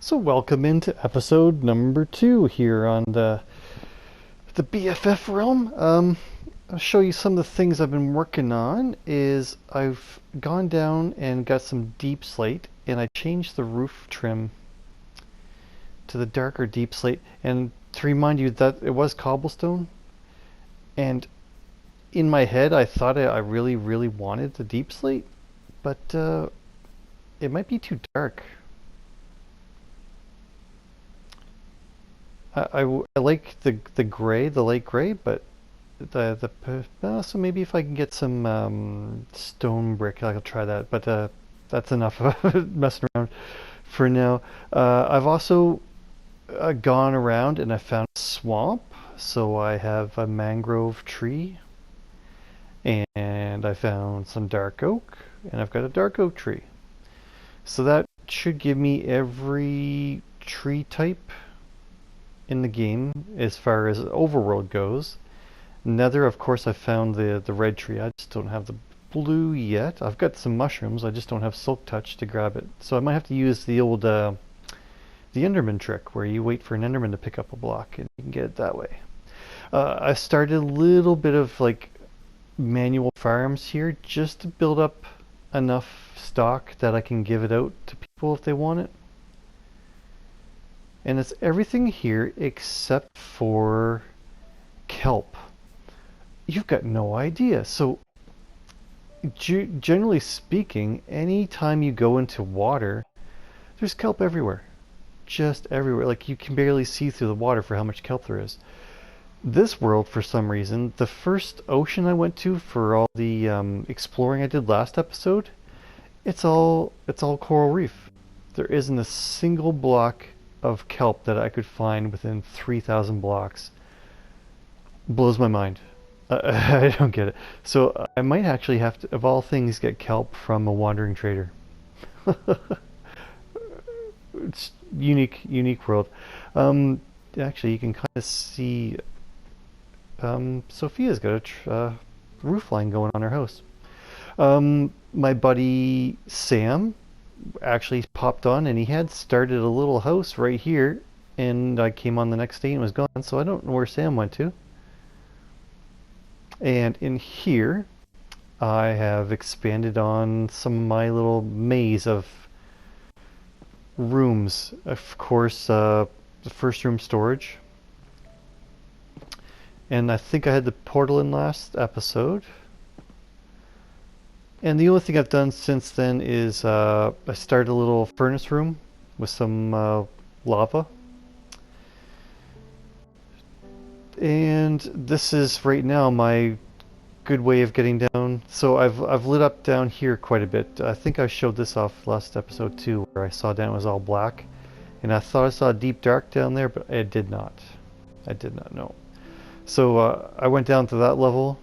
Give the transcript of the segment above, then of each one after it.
So welcome into episode number 2 here on the BFF Realm. I'll show you some of the things I've been working on. I've gone down and got some deep slate, and I changed the roof trim to the darker deep slate. And to remind you that it was cobblestone, and in my head I thought I really wanted the deep slate, but it might be too dark. I like the gray, the light gray, but so maybe if I can get some stone brick, I'll try that. But that's enough of messing around for now. I've also gone around and I found a swamp, so I have a mangrove tree, and I found some dark oak, and I've got a dark oak tree. So that should give me every tree type in the game as far as overworld goes. Nether, of course, I found the red tree. I just don't have the blue yet. I've got some mushrooms. I just don't have silk touch to grab it. So I might have to use the old the Enderman trick, where you wait for an Enderman to pick up a block and you can get it that way. I started a little bit of like manual farms here just to build up enough stock that I can give it out to people if they want it. And it's everything here except for kelp. You've got no idea. So generally speaking, anytime you go into water, there's kelp everywhere. Just everywhere. Like you can barely see through the water for how much kelp there is. This world, for some reason, the first ocean I went to for all the exploring I did last episode, it's all coral reef. There isn't a single block of kelp that I could find within 3,000 blocks. Blows my mind. I don't get it. So I might actually have to, of all things, get kelp from a wandering trader. It's unique world. Actually, you can kind of see Sophia's got a roof line going on her house. My buddy Sam actually popped on, and he had started a little house right here, and I came on the next day and was gone, so I don't know where Sam went to. And in here I have expanded on some of my little maze of rooms. Of course, the first room storage, and I think I had the portal in last episode. And the only thing I've done since then is I started a little furnace room with some lava. And this is right now my good way of getting down. So I've lit up down here quite a bit. I think I showed this off last episode too, where I saw down it was all black. And I thought I saw deep dark down there, but I did not. I did not know. So I went down to that level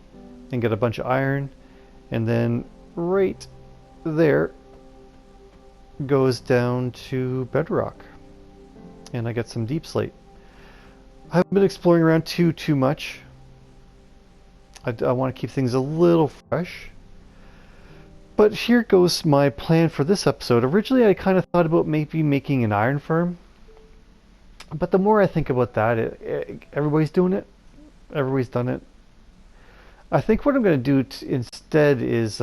and got a bunch of iron, and then right there goes down to bedrock, and I got some deep slate. I haven't been exploring around too much. I want to keep things a little fresh, but here goes my plan for this episode. Originally I kind of thought about maybe making an iron farm, but the more I think about that, everybody's doing it, everybody's done it. I think what I'm going to do instead is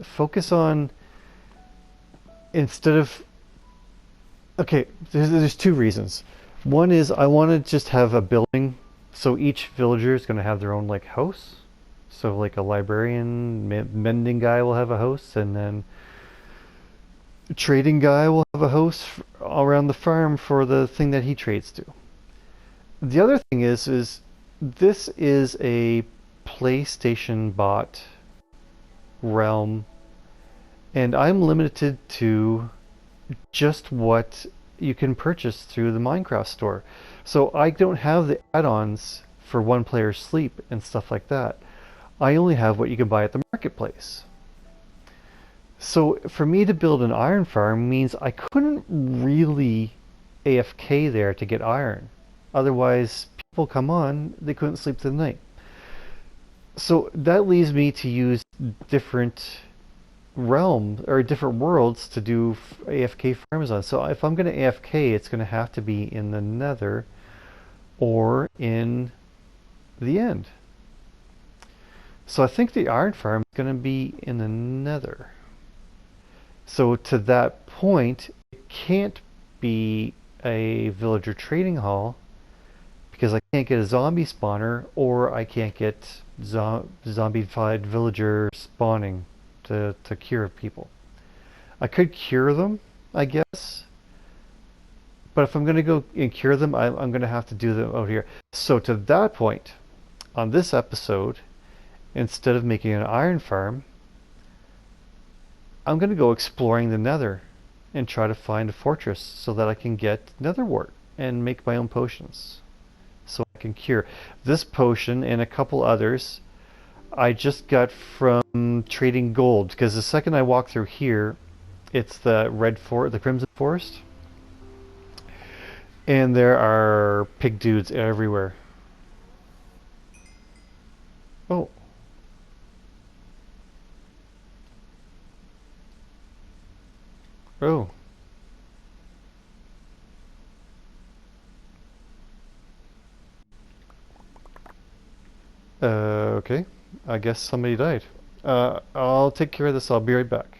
focus on, instead of, okay, there's two reasons. One is I want to just have a building, so each villager is going to have their own like house. So like a librarian, mending guy will have a house, and then a trading guy will have a house all around the farm for the thing that he trades to. The other thing is this is a PlayStation bought realm, and I'm limited to just what you can purchase through the Minecraft store. So I don't have the add-ons for one player sleep and stuff like that. I only have what you can buy at the marketplace. So for me to build an iron farm means I couldn't really AFK there to get iron. Otherwise, people come on, they couldn't sleep through the night. So that leaves me to use different realms or different worlds to do AFK farms on. So if I'm going to AFK, it's going to have to be in the Nether or in the End. So I think the iron farm is going to be in the Nether. So to that point, it can't be a villager trading hall because I can't get a zombie spawner or I can't get zombified villager spawning to cure people. I could cure them, I guess, but if I'm going to go and cure them, I'm going to have to do them out here. So to that point, on this episode, instead of making an iron farm, I'm going to go exploring the Nether and try to find a fortress so that I can get nether wart and make my own potions. So I can cure. This potion and a couple others I just got from trading gold, because the second I walk through here, it's the the Crimson Forest, and there are pig dudes everywhere. Oh. Oh. Okay. I guess somebody died. I'll take care of this. I'll be right back.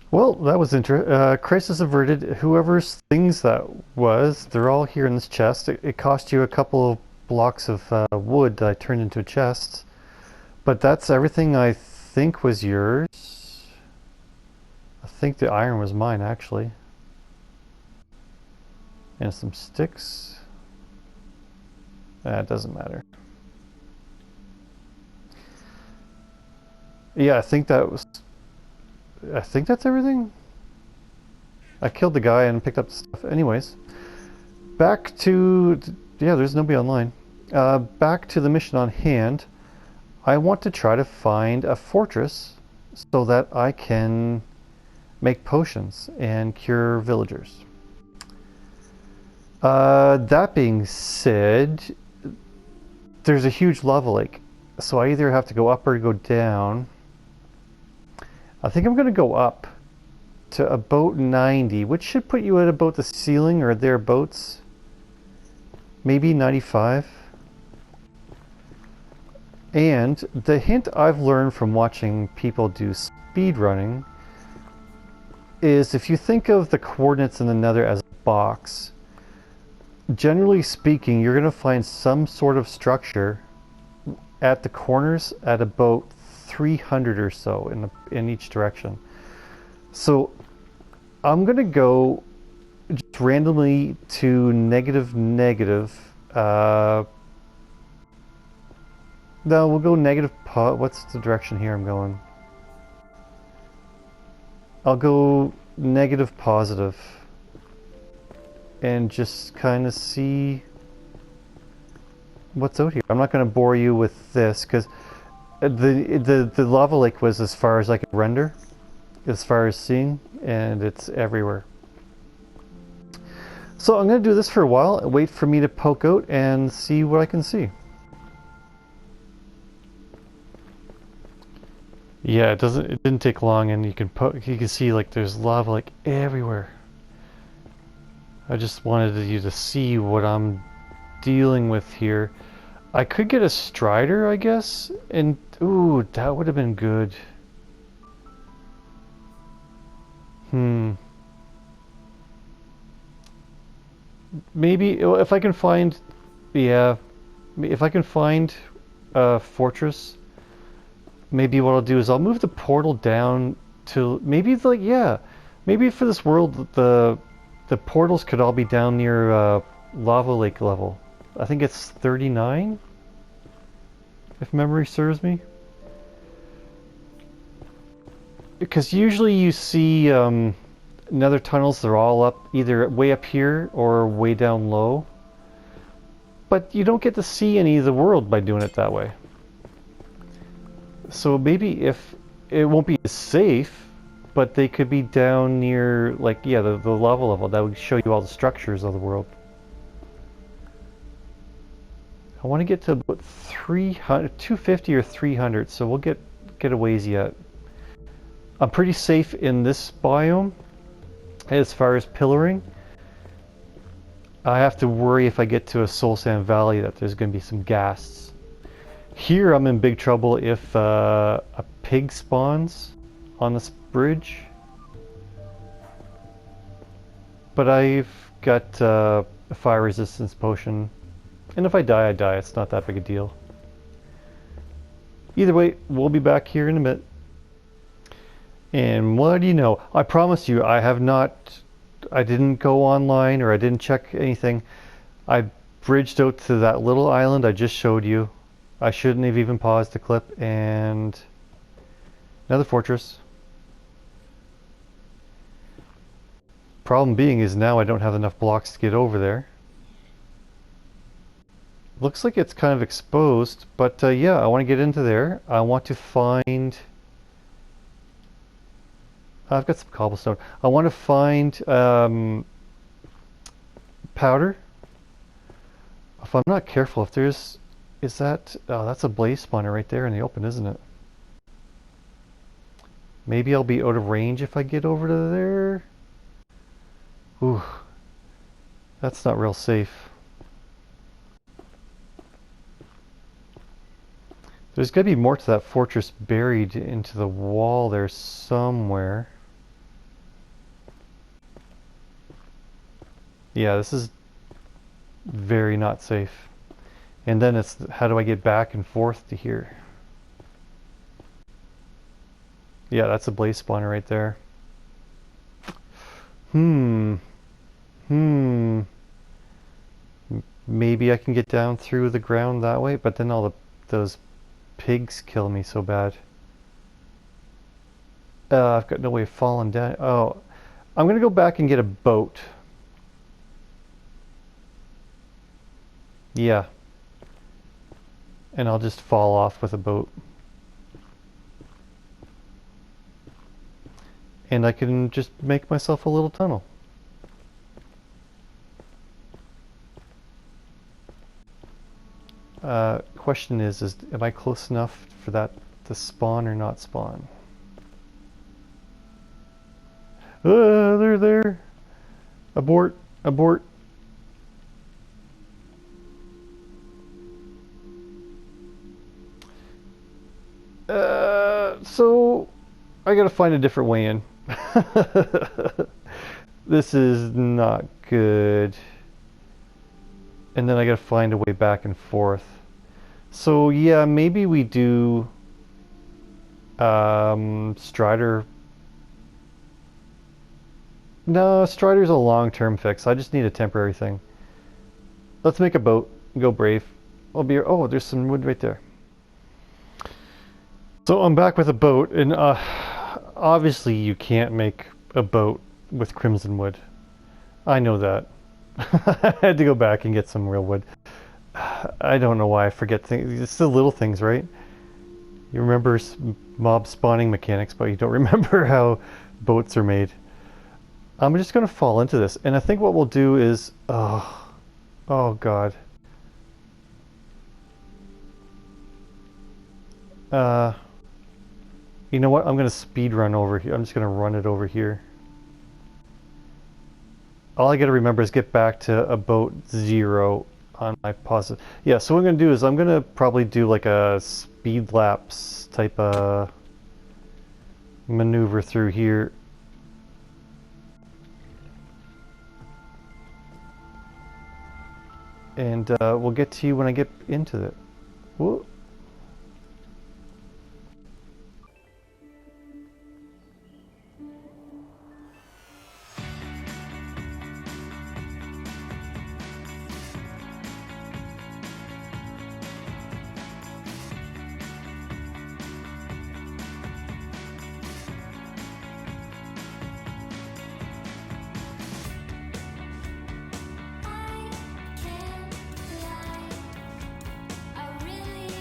Well, that was interesting. Crisis averted. Whoever's things that was, they're all here in this chest. It cost you a couple of blocks of wood that I turned into chests. But that's everything I think was yours. I think the iron was mine, actually. And some sticks. It doesn't matter. Yeah, I think that's everything. I killed the guy and picked up the stuff. Anyways, back to... Yeah, there's nobody online. Back to the mission on hand. I want to try to find a fortress so that I can make potions and cure villagers. That being said, there's a huge lava lake. So I either have to go up or go down. I think I'm going to go up to about 90, which should put you at about the ceiling or thereabouts. Maybe 95. And the hint I've learned from watching people do speed running is if you think of the coordinates in the Nether as a box, generally speaking, you're going to find some sort of structure at the corners at about 300 or so in each direction. So I'm going to go just randomly to negative. No, we'll go negative. What's the direction here I'm going? I'll go negative positive and just kind of see what's out here. I'm not going to bore you with this because the lava lake was as far as I could render, as far as seeing, and it's everywhere. So I'm going to do this for a while, wait for me to poke out and see what I can see. Yeah, it didn't take long, and you can see like there's lava like everywhere. I just wanted you to see what I'm dealing with here. I could get a strider, I guess, and ooh, that would have been good. Maybe if I can find, yeah, if I can find a fortress, maybe what I'll do is I'll move the portal down to maybe like, yeah, maybe for this world the portals could all be down near lava lake level. I think it's 39, if memory serves me. Because usually you see nether tunnels, they're all up, either way up here or way down low. But you don't get to see any of the world by doing it that way. So maybe if it won't be as safe, but they could be down near, like, yeah, the lava level. That would show you all the structures of the world. I want to get to about 250 or 300, so we'll get a ways yet. I'm pretty safe in this biome as far as pillaring. I have to worry if I get to a Soul Sand Valley that there's going to be some ghasts. Here I'm in big trouble if a pig spawns on this bridge. But I've got a fire resistance potion. And if I die, I die. It's not that big a deal. Either way, we'll be back here in a bit. And what do you know? I promise you, I didn't go online or I didn't check anything. I bridged out to that little island I just showed you. I shouldn't have even paused the clip. And Nether Fortress. Problem being is now I don't have enough blocks to get over there. Looks like it's kind of exposed, but yeah, I want to get into there. I want to find... I've got some cobblestone. I want to find powder. If I'm not careful, if there's... Is that... Oh, that's a blaze spawner right there in the open, isn't it? Maybe I'll be out of range if I get over to there. Ooh. That's not real safe. There's got to be more to that fortress buried into the wall there somewhere. Yeah, this is very not safe. And then it's how do I get back and forth to here? Yeah, that's a blaze spawner right there. Maybe I can get down through the ground that way, but then all those pigs kill me so bad. I've got no way of falling down. Oh, I'm gonna go back and get a boat. Yeah. And I'll just fall off with a boat. And I can just make myself a little tunnel. Question is am I close enough for that to spawn or not spawn? They're there. Abort, abort. So I gotta find a different way in. This is not good. And then I gotta find a way back and forth. So yeah, maybe we do Strider. No, Strider's a long-term fix. I just need a temporary thing. Let's make a boat. Go brave. I'll be. Oh, there's some wood right there. So I'm back with a boat, and obviously you can't make a boat with crimson wood. I know that. I had to go back and get some real wood. I don't know why I forget things. It's the little things, right? You remember mob spawning mechanics, but you don't remember how boats are made. I'm just going to fall into this, and I think what we'll do is... Oh God. You know what? I'm going to speed run over here. I'm just going to run it over here. All I got to remember is get back to about 0 on my positive. Yeah, so what I'm going to do is I'm going to probably do like a speed lapse type of maneuver through here. And we'll get to you when I get into it. Whoa. I can't lie. I really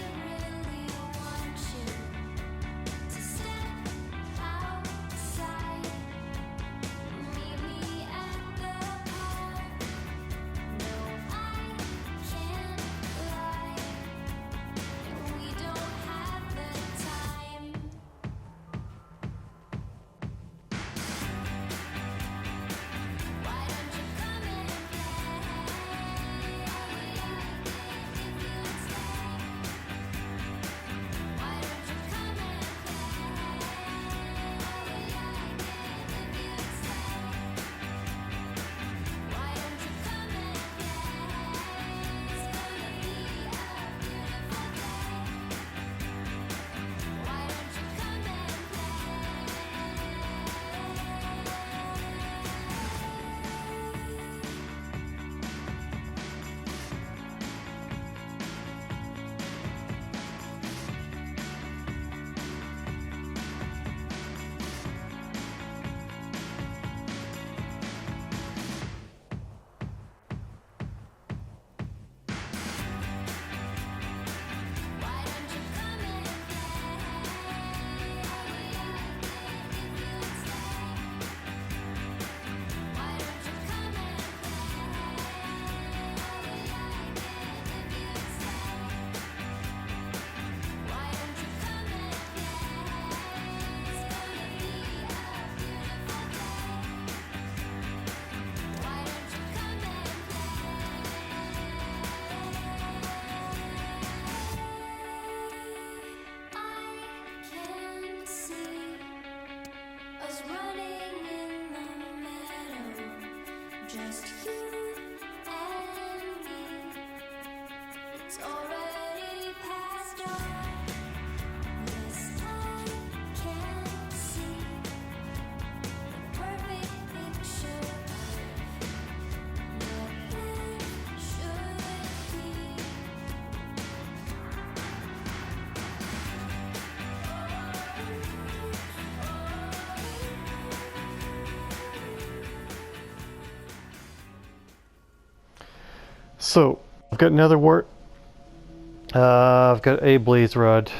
So, I've got another wart. I've got a blaze rod.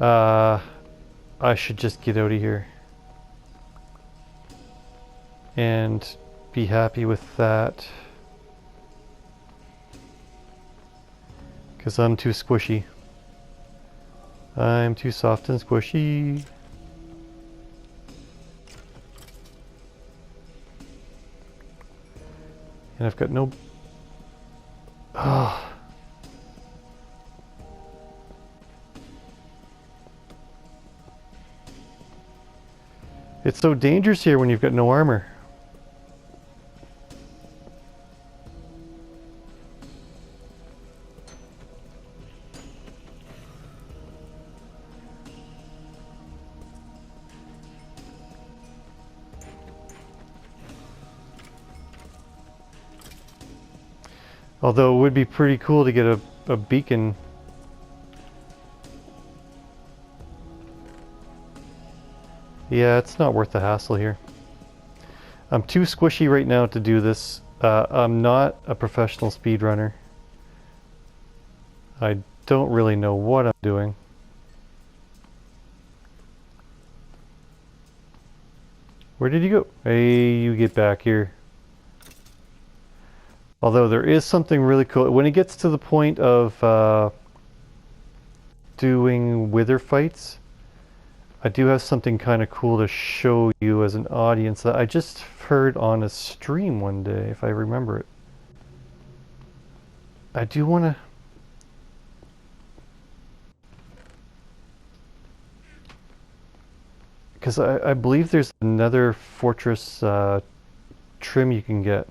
I should just get out of here and be happy with that, because I'm too squishy. I'm too soft and squishy. And I've got no... Oh. It's so dangerous here when you've got no armor. Although it would be pretty cool to get a beacon. Yeah, it's not worth the hassle here. I'm too squishy right now to do this. I'm not a professional speedrunner. I don't really know what I'm doing. Where did you go? Hey, you get back here. Although there is something really cool. When it gets to the point of doing wither fights, I do have something kind of cool to show you as an audience that I just heard on a stream one day, if I remember it. I do want to... Because I believe there's another fortress trim you can get.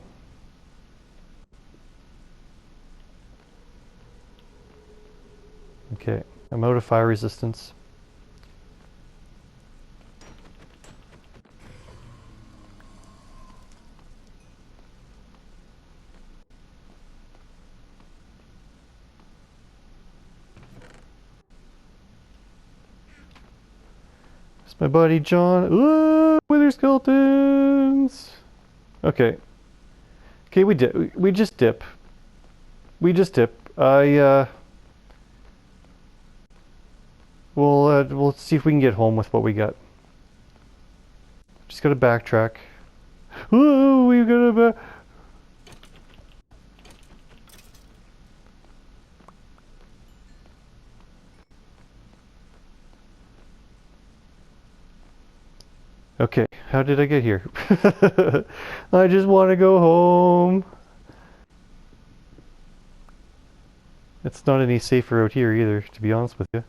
Okay, I'm out of fire resistance. It's my buddy John. Ooh, wither skeletons! Okay. Okay, we dip. We just dip. We just dip. We'll see if we can get home with what we got. Just gotta backtrack. Ooh, we gotta back. Okay, how did I get here? I just want to go home. It's not any safer out here either, to be honest with you.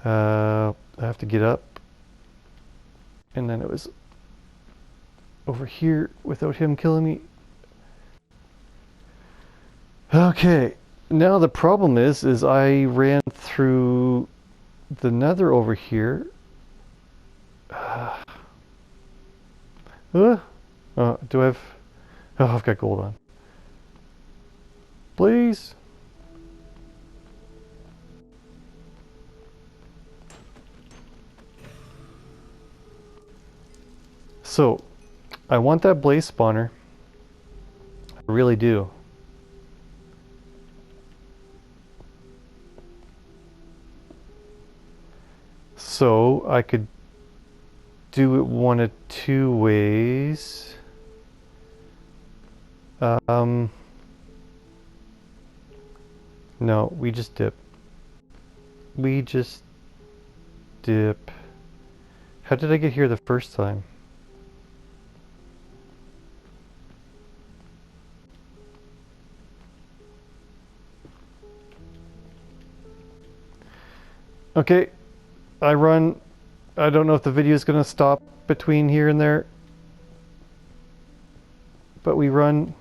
I have to get up. And then it was over here without him killing me. Okay, now the problem is I ran through the nether over here. Do I have... Oh, I've got gold on. Please. So, I want that blaze spawner. I really do. So, I could do it one of two ways. No, we just dip. We just dip. How did I get here the first time? Okay, I run. I don't know if the video is going to stop between here and there, but we run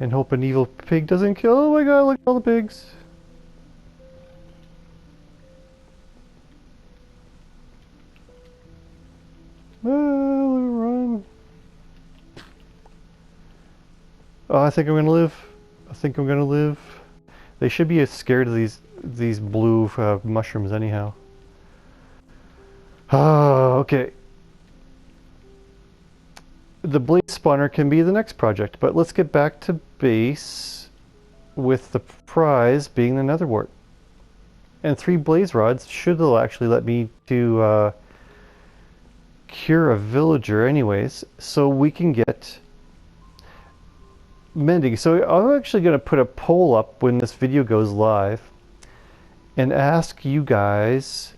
and hope an evil pig doesn't kill. Oh my god, look at all the pigs. Run. Oh, I think I'm going to live. I think I'm going to live. They should be scared of these blue mushrooms anyhow. Oh, okay. the blaze spawner can be the next project, but let's get back to base with the prize being the nether wart. And 3 blaze rods should actually let me to cure a villager anyways, so we can get mending. So I'm actually going to put a poll up when this video goes live and ask you guys,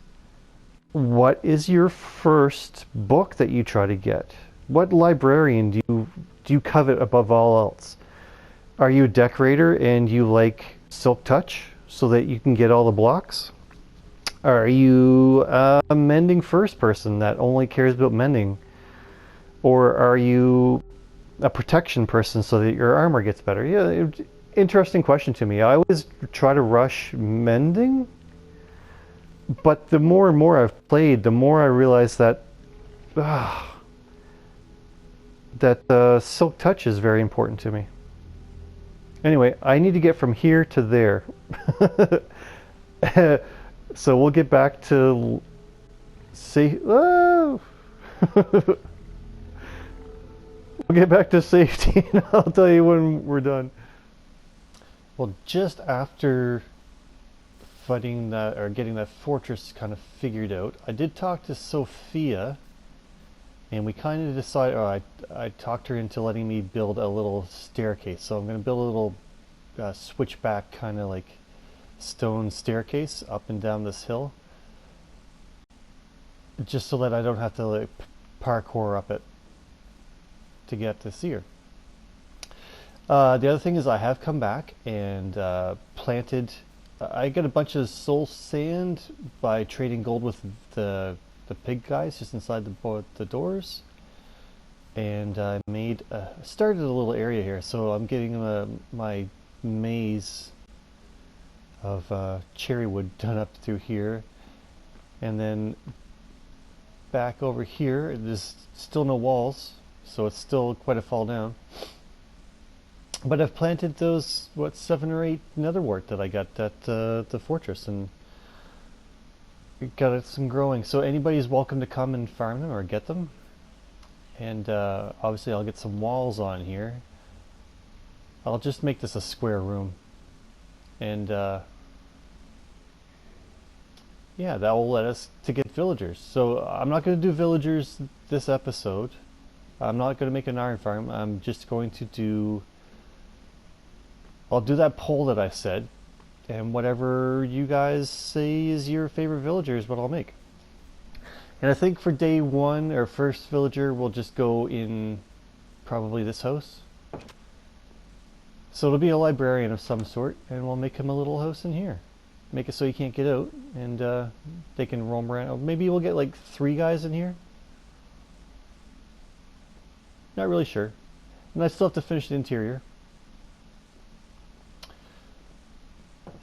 what is your first book that you try to get? What librarian do you covet above all else? Are you a decorator and you like Silk Touch so that you can get all the blocks? Are you a mending first person that only cares about mending? Or are you a protection person so that your armor gets better? Yeah, interesting question to me. I always try to rush mending, but the more and more I've played, the more I realize that Silk Touch is very important to me. Anyway, I need to get from here to there. So we'll get back to we'll get back to safety and I'll tell you when we're done. Well, just after fighting that, or getting that fortress kind of figured out, I did talk to Sophia and we kind of decided, I talked her into letting me build a little staircase. So I'm going to build a little switchback kind of like stone staircase up and down this hill, just so that I don't have to like parkour up it to get to see her. The other thing is I have come back and planted, I got a bunch of soul sand by trading gold with the pig guys just inside the doors, and I made started a little area here, so I'm getting my maze of cherry wood done up through here, and then back over here there's still no walls, so it's still quite a fall down, but I've planted those 7 or 8 nether wart that I got at the fortress, and got some growing, so anybody's welcome to come and farm them or get them. And obviously I'll get some walls on here. I'll just make this a square room, and yeah, that will let us to get villagers. So I'm not going to do villagers this episode. I'm not going to make an iron farm. I'm just going to do, I'll do that poll that I said, and whatever you guys say is your favorite villager is what I'll make. And I think for day 1, our first villager will just go in probably this house. So it'll be a librarian of some sort, and we'll make him a little house in here. Make it so he can't get out, and they can roam around. Maybe we'll get like 3 guys in here. Not really sure. And I still have to finish the interior.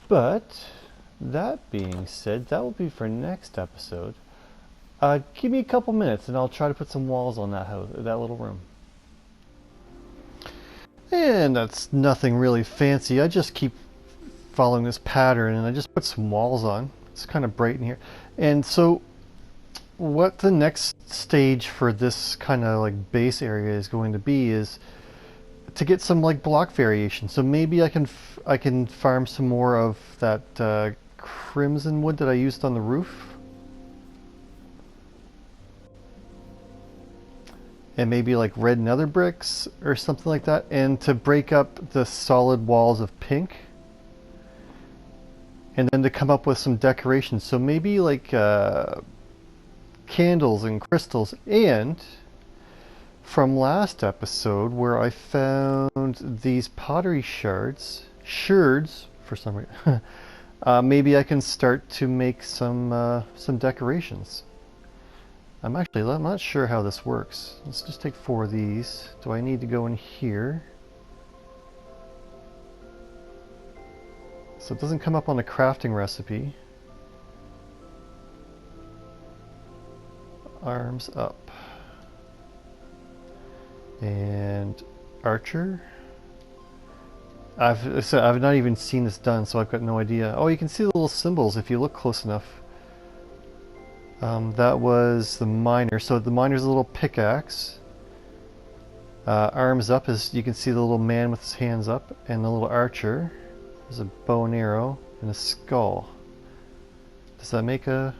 But that being said, that will be for next episode. Give me a couple minutes and I'll try to put some walls on that house, that little room. And that's nothing really fancy. I just keep following this pattern and I just put some walls on. It's kind of bright in here. And so what the next stage for this kind of like base area is going to be is to get some like block variation. So maybe I can farm some more of that crimson wood that I used on the roof. And maybe like red nether bricks or something like that, and to break up the solid walls of pink, and then to come up with some decorations. So maybe like candles and crystals. And from last episode where I found these pottery shards for some reason, maybe I can start to make some decorations. I'm not sure how this works. Let's just take 4 of these. Do I need to go in here? So it doesn't come up on the crafting recipe. Arms up. And archer. I've not even seen this done, so I've got no idea. Oh, you can see the little symbols if you look close enough. That was the miner. So the miner's a little pickaxe. Arms up, as you can see the little man with his hands up, and the little archer. There's a bow and arrow and a skull. Does that make a...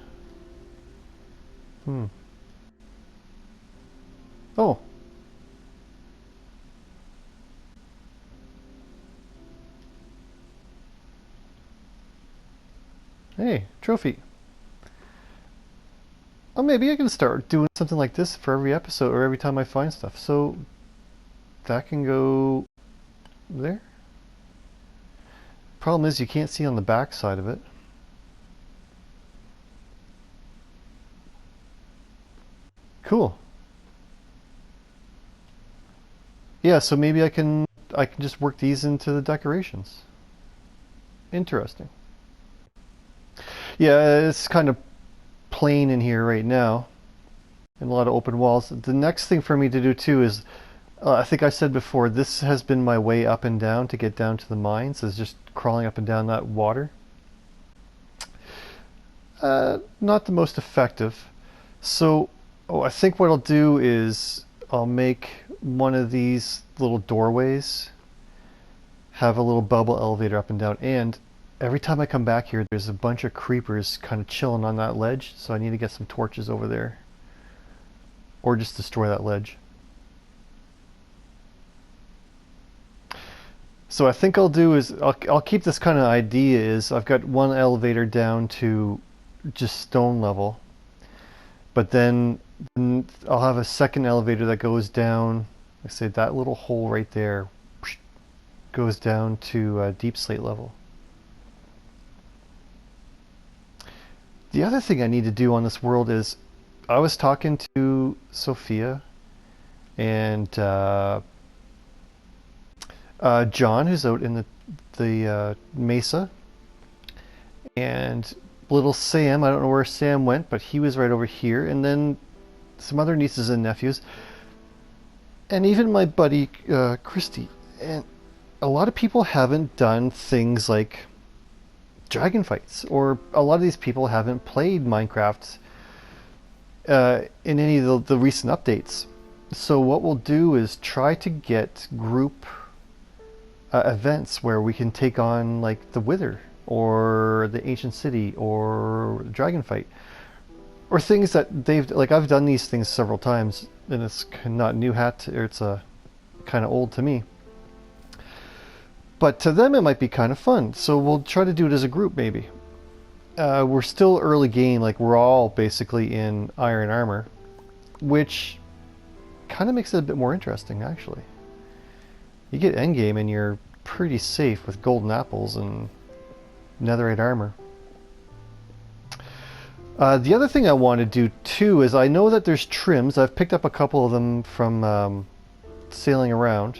Oh. Hey, trophy. Oh, maybe I can start doing something like this for every episode or every time I find stuff. So that can go there. Problem is you can't see on the back side of it. Cool. Yeah, so maybe I can just work these into the decorations. Interesting. Yeah, it's kind of plain in here right now, and a lot of open walls. The next thing for me to do too is, I think I said before, this has been my way up and down to get down to the mines, is just crawling up and down that water. Not the most effective. So, I think what I'll do is I'll make one of these little doorways have a little bubble elevator up and down, and every time I come back here there's a bunch of creepers kind of chilling on that ledge, so I need to get some torches over there or just destroy that ledge. So I think I'll do is I'll keep this kind of idea, is I've got one elevator down to just stone level, but then I'll have a second elevator that goes down, I say that little hole right there goes down to deep slate level. The other thing I need to do on this world is, I was talking to Sophia and John, who's out in the mesa, and little Sam. I don't know where Sam went, but he was right over here, and then some other nieces and nephews, and even my buddy Christy. And a lot of people haven't done things like dragon fights, or a lot of these people haven't played Minecraft in any of the recent updates. So what we'll do is try to get group events where we can take on like the Wither or the Ancient City or Dragon Fight, or things that they've, like, I've done these things several times and it's not new hat, or it's kind of old to me, but to them it might be kind of fun. So we'll try to do it as a group maybe. We're still early game, like we're all basically in iron armor, which kind of makes it a bit more interesting actually. You get endgame and you're pretty safe with golden apples and netherite armor. The other thing I want to do too is, I know that there's trims. I've picked up a couple of them from sailing around.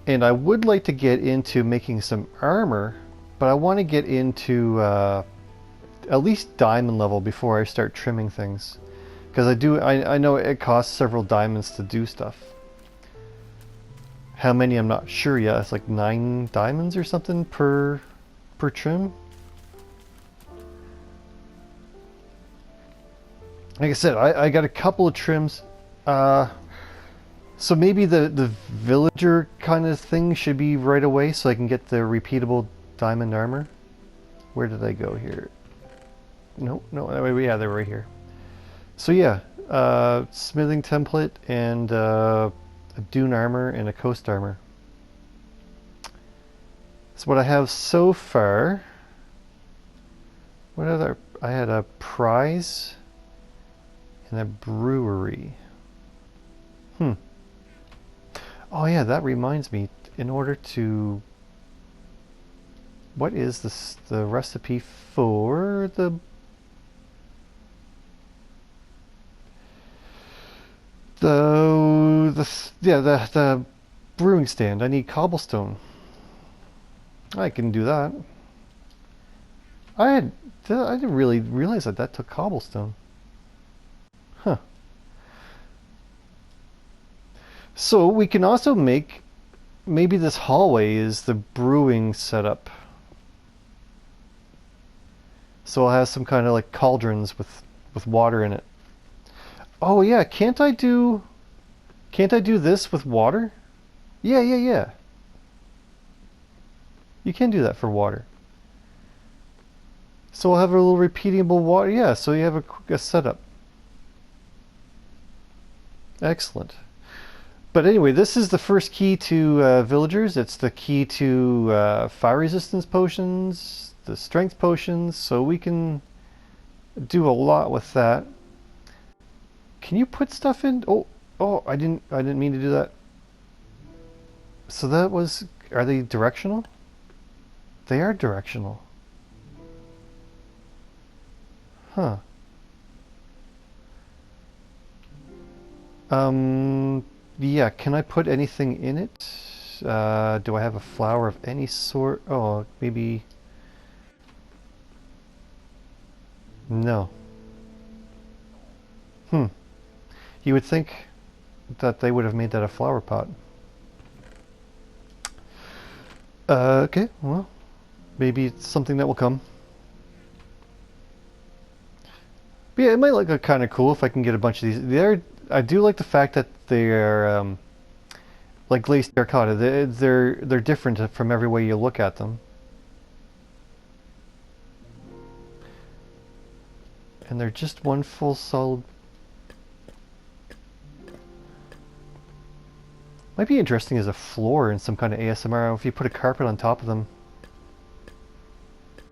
And I would like to get into making some armor, but I want to get into at least diamond level before I start trimming things. Because I know it costs several diamonds to do stuff. How many, I'm not sure yet. It's like 9 diamonds or something per trim. Like I said, I got a couple of trims. So maybe the villager kind of thing should be right away, so I can get the repeatable diamond armor. Where did I go here? No, yeah, they're right here. So yeah, smithing template and a dune armor and a coast armor. That's what I have so far. What other? I had a prize and a brewery. Oh yeah, that reminds me. In order to, what is this? The recipe for the brewing stand. I need cobblestone. I can do that. I didn't really realize that took cobblestone. Huh. So we can also make, maybe this hallway is the brewing setup. So I'll have some kind of like cauldrons with water in it. Oh yeah, can't I do... Can't I do this with water? Yeah, yeah, yeah. You can do that for water. So we'll have a little repeatable water. Yeah, so you have a setup. Excellent. But anyway, this is the first key to villagers. It's the key to fire resistance potions, the strength potions, so we can do a lot with that. Can you put stuff in? Oh, I didn't mean to do that. So that was, are they directional? They are directional. Huh. Yeah, can I put anything in it? Do I have a flower of any sort? Oh, maybe... No. Hmm. You would think that they would have made that a flower pot. Okay, well, maybe it's something that will come. But yeah, it might look kind of cool if I can get a bunch of these. I do like the fact that they're like glazed terracotta. They're different from every way you look at them. And they're just one full solid. Might be interesting as a floor in some kind of ASMR. If you put a carpet on top of them,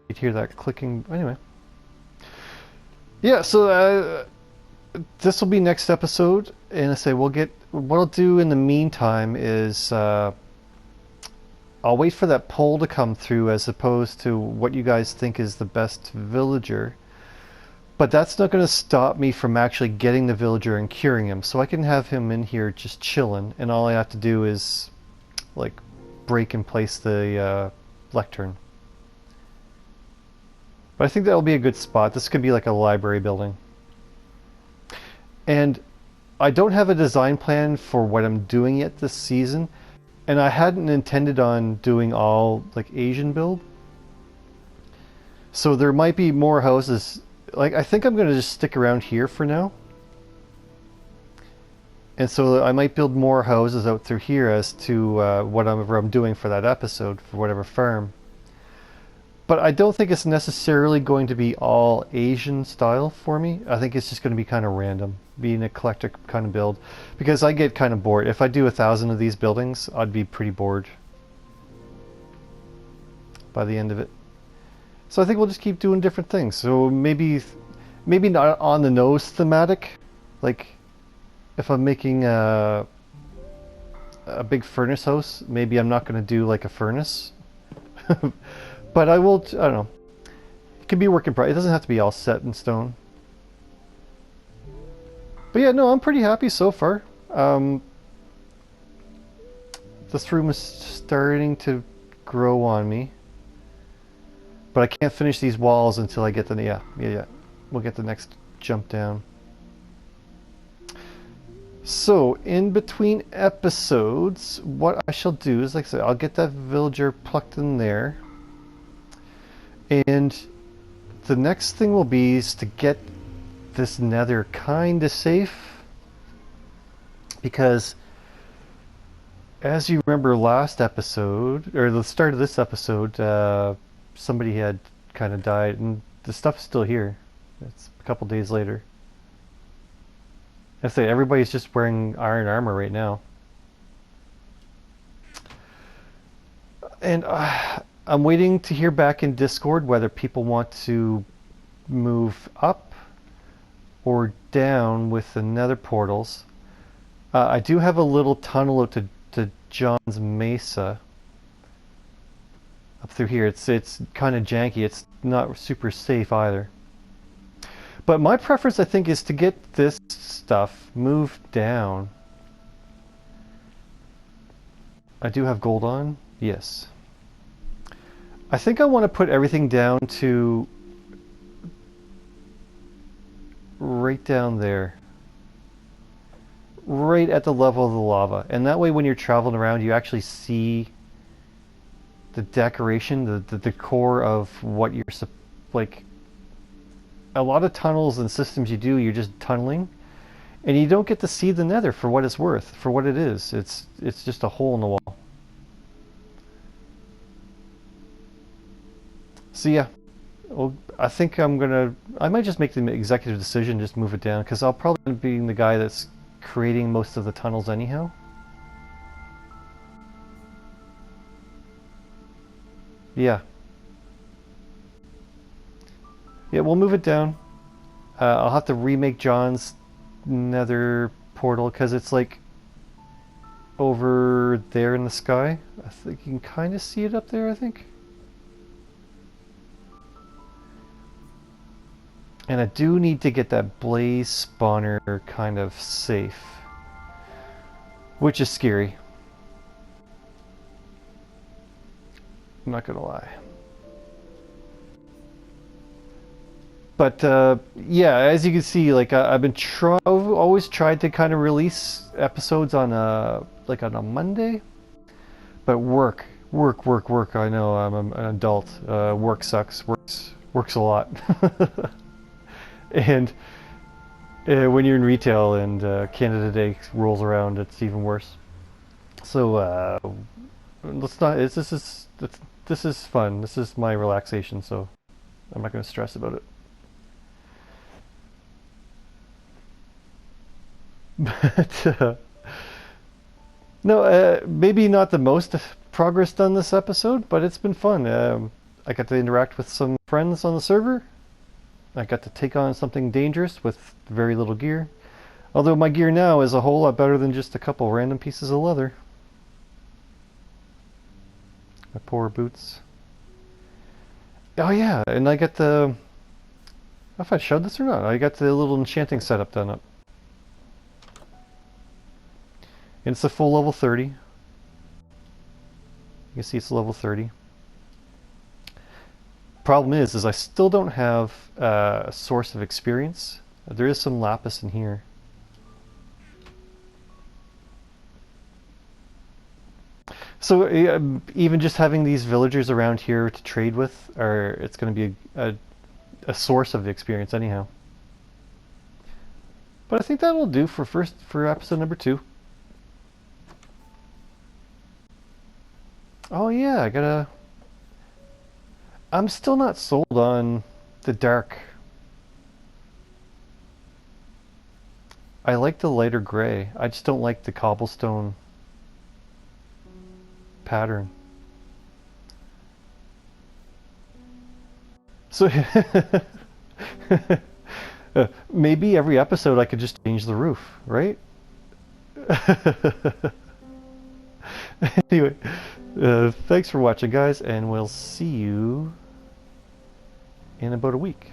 you'd hear that clicking. Anyway. Yeah, so this will be next episode, and I say we'll get. What I'll do in the meantime is I'll wait for that poll to come through, as opposed to what you guys think is the best villager. But that's not going to stop me from actually getting the villager and curing him. So I can have him in here just chilling, and all I have to do is like break and place the lectern. But I think that'll be a good spot. This could be like a library building. And I don't have a design plan for what I'm doing yet this season. And I hadn't intended on doing all like Asian build. So there might be more houses. Like, I think I'm going to just stick around here for now. And so I might build more houses out through here as to whatever I'm doing for that episode, for whatever farm. But I don't think it's necessarily going to be all Asian style for me. I think it's just going to be kind of random, be an eclectic kind of build. Because I get kind of bored. If I do 1,000 of these buildings, I'd be pretty bored by the end of it. So I think we'll just keep doing different things. So maybe not on the nose thematic. Like if I'm making a big furnace house, maybe I'm not going to do like a furnace. But I will, I don't know. It can be a work in progress. It doesn't have to be all set in stone. But yeah, no, I'm pretty happy so far. This room is starting to grow on me. But I can't finish these walls until I get the, yeah. We'll get the next jump down. So, in between episodes, what I shall do is, like I said, I'll get that villager plucked in there. And the next thing will be is to get this nether kind of safe. Because, as you remember last episode, or the start of this episode, somebody had kind of died, and the stuff's still here. It's a couple days later. I say everybody's just wearing iron armor right now. And I'm waiting to hear back in Discord whether people want to move up or down with the nether portals. I do have a little tunnel out to John's Mesa. Up through here. It's kind of janky. It's not super safe either. But my preference, I think, is to get this stuff moved down. I do have gold on. Yes. I think I want to put everything down to right down there. Right at the level of the lava. And that way when you're traveling around you actually see the decoration, the decor of what you're like. A lot of tunnels and systems you do, you're just tunneling And you don't get to see the Nether for what it's worth, for what it is. It's just a hole in the wall. So yeah, well, I think I might just make the executive decision, just move it down, because I'll probably be the guy that's creating most of the tunnels anyhow. Yeah. Yeah, we'll move it down. I'll have to remake John's Nether portal because it's like over there in the sky. I think you can kind of see it up there, I think. And I do need to get that blaze spawner kind of safe, which is scary. I'm not gonna lie. But yeah, as you can see, like I've always tried to kind of release episodes on like on a Monday, but work. I know I'm an adult. Work sucks. Works a lot. And when you're in retail and Canada Day rolls around, it's even worse. So let's not. This is fun. This is my relaxation. So I'm not going to stress about it. But no, maybe not the most progress done this episode, but it's been fun. I got to interact with some friends on the server. I got to take on something dangerous with very little gear. Although my gear now is a whole lot better than just a couple random pieces of leather. My poor boots. Oh yeah, and I got the... I don't know if I showed this or not. I got the little enchanting setup done up. And it's a full level 30. You can see it's level 30. Problem is I still don't have a source of experience. There is some lapis in here. So even just having these villagers around here to trade with, it's going to be a source of the experience anyhow. But I think that'll do for episode number 2. Oh yeah, I'm still not sold on the dark. I like the lighter gray. I just don't like the cobblestone pattern. So maybe every episode I could just change the roof, right? Anyway, thanks for watching, guys, and we'll see you in about a week.